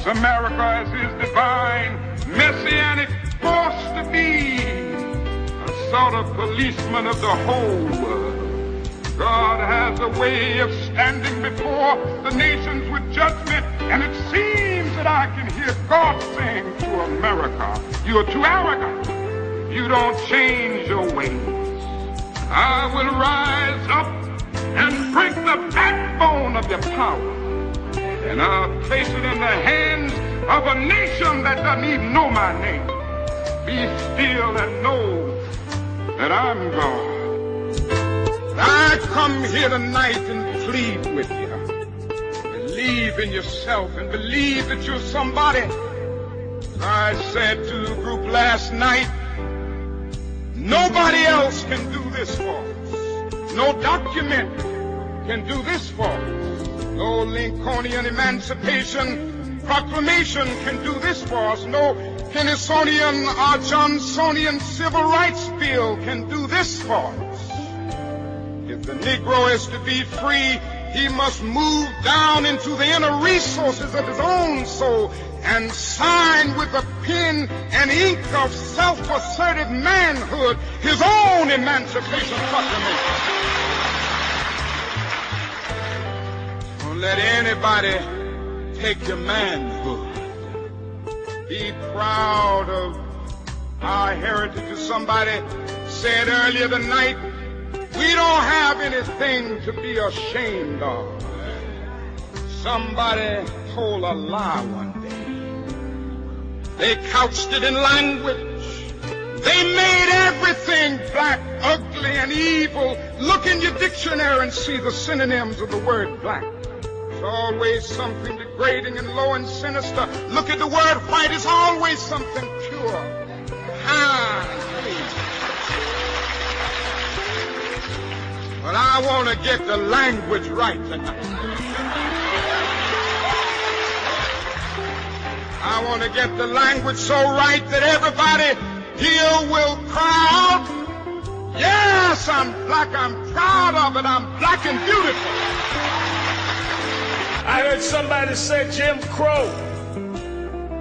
chose America as his divine, messianic force to be a sort of policeman of the whole world. God has a way of standing before the nations with judgment, and it seems that I can hear God saying to America, you're too arrogant. You don't change your ways. I will rise up and break the backbone of your power, and I'll place it in the hands of a nation that doesn't even know my name. Be still and know that I'm God. I come here tonight and plead with you. Believe in yourself and believe that you're somebody. I said to the group last night, nobody else can do this for us. No document can do this for us. No Lincolnian Emancipation Proclamation can do this for us. No Kennedyan or Johnsonian Civil Rights Bill can do this for us. If the Negro is to be free, he must move down into the inner resources of his own soul and sign with the pen and ink of self-assertive manhood his own Emancipation Proclamation. Don't let anybody take your manhood. Be proud of our heritage. As somebody said earlier tonight, we don't have anything to be ashamed of. Somebody told a lie one day. They couched it in language. They made everything black, ugly, and evil. Look in your dictionary and see the synonyms of the word black. It's always something degrading and low and sinister. Look at the word white. It's always something pure, high, and clean. But I want to get the language right tonight. I want to get the language so right that everybody here will cry out, yes, I'm black, I'm proud of it, I'm black and beautiful. I heard somebody say Jim Crow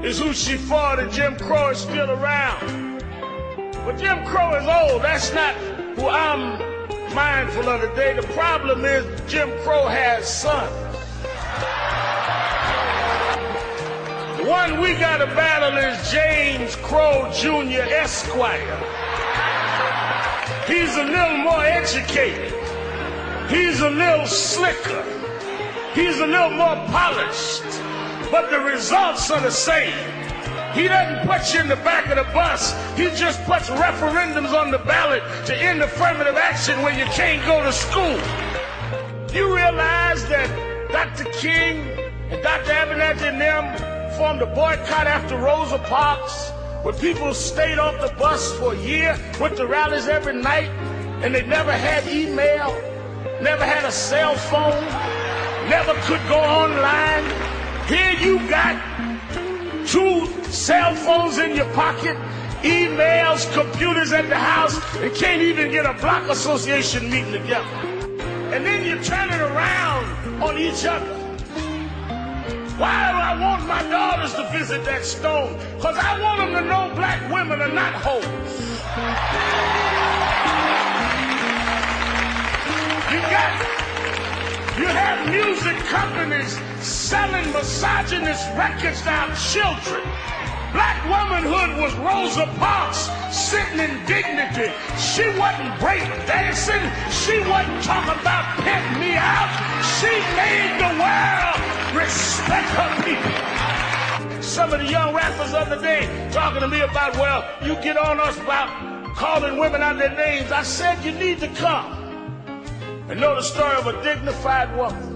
is who she fought and Jim Crow is still around. But Jim Crow is old. That's not who I'm mindful of today. The problem is Jim Crow has sons. The one we got to battle is James Crow Jr. Esquire. He's a little more educated. He's a little slicker. He's a little more polished. But the results are the same. He doesn't put you in the back of the bus. He just puts referendums on the ballot to end affirmative action when you can't go to school. You realize that Dr. King and Dr. Abernathy and them formed a boycott after Rosa Parks, where people stayed off the bus for a year, went to rallies every night, and they never had email, never had a cell phone, never could go online. Here you got 2 cell phones in your pocket, emails, computers at the house, and can't even get a block association meeting together. And then you turn it around on each other. Why do I want my daughters to visit that stone? Because I want them to know black women are not hoes. You have music companies selling misogynist records to our children. Black womanhood was Rosa Parks sitting in dignity. She wasn't break dancing. She wasn't talking about pimp me out. She made the world respect her people. Some of the young rappers the other day talking to me about, well, you get on us about calling women out their names. I said you need to come and know the story of a dignified woman.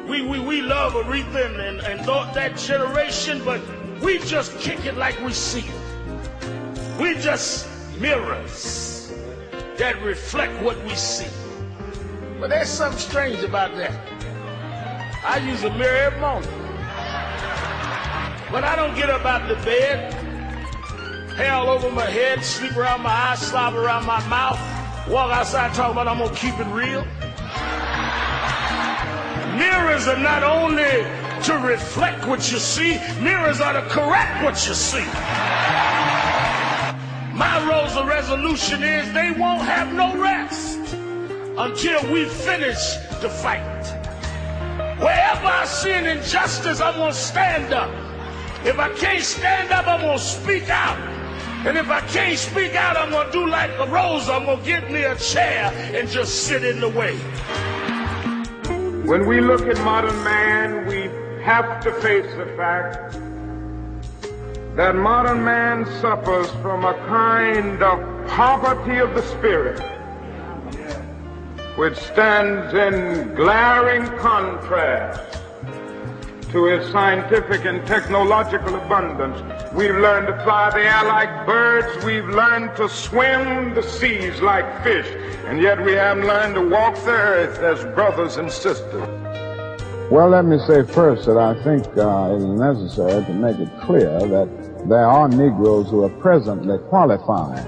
We love Aretha and that generation, but we just kick it like we see it. We just mirrors that reflect what we see. But there's something strange about that. I use a mirror every morning. But I don't get up out of the bed, hair all over my head, sleep around my eyes, slobber around my mouth, walk outside talking about I'm gonna keep it real. Mirrors are not only to reflect what you see. Mirrors are to correct what you see. My rules of resolution is they won't have no rest until we finish the fight. Wherever I see an injustice, I'm going to stand up. If I can't stand up, I'm going to speak out. And if I can't speak out, I'm going to do like a rose. I'm going to get me a chair and just sit in the way. When we look at modern man, we have to face the fact that modern man suffers from a kind of poverty of the spirit, which stands in glaring contrast to his scientific and technological abundance. We've learned to fly the air like birds. We've learned to swim the seas like fish. And yet we haven't learned to walk the earth as brothers and sisters. Well, let me say first that I think it is necessary to make it clear that there are Negroes who are presently qualified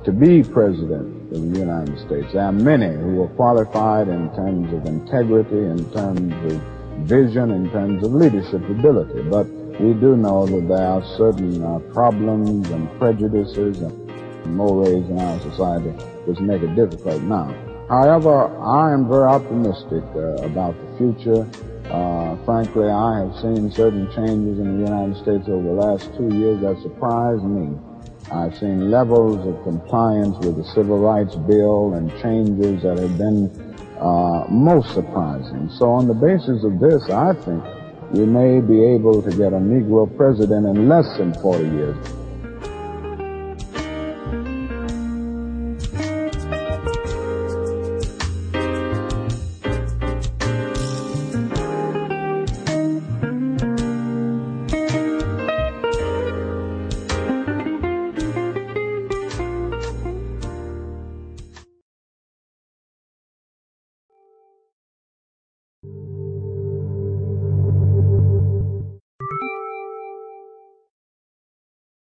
to be president of the United States. There are many who are qualified in terms of integrity, in terms of vision, in terms of leadership ability. But we do know that there are certain problems and prejudices and mores in our society which make it difficult now. However, I am very optimistic about the future. Frankly, I have seen certain changes in the United States over the last 2 years that surprised me. I've seen levels of compliance with the Civil Rights Bill and changes that have been most surprising. So on the basis of this, I think we may be able to get a Negro president in less than 40 years.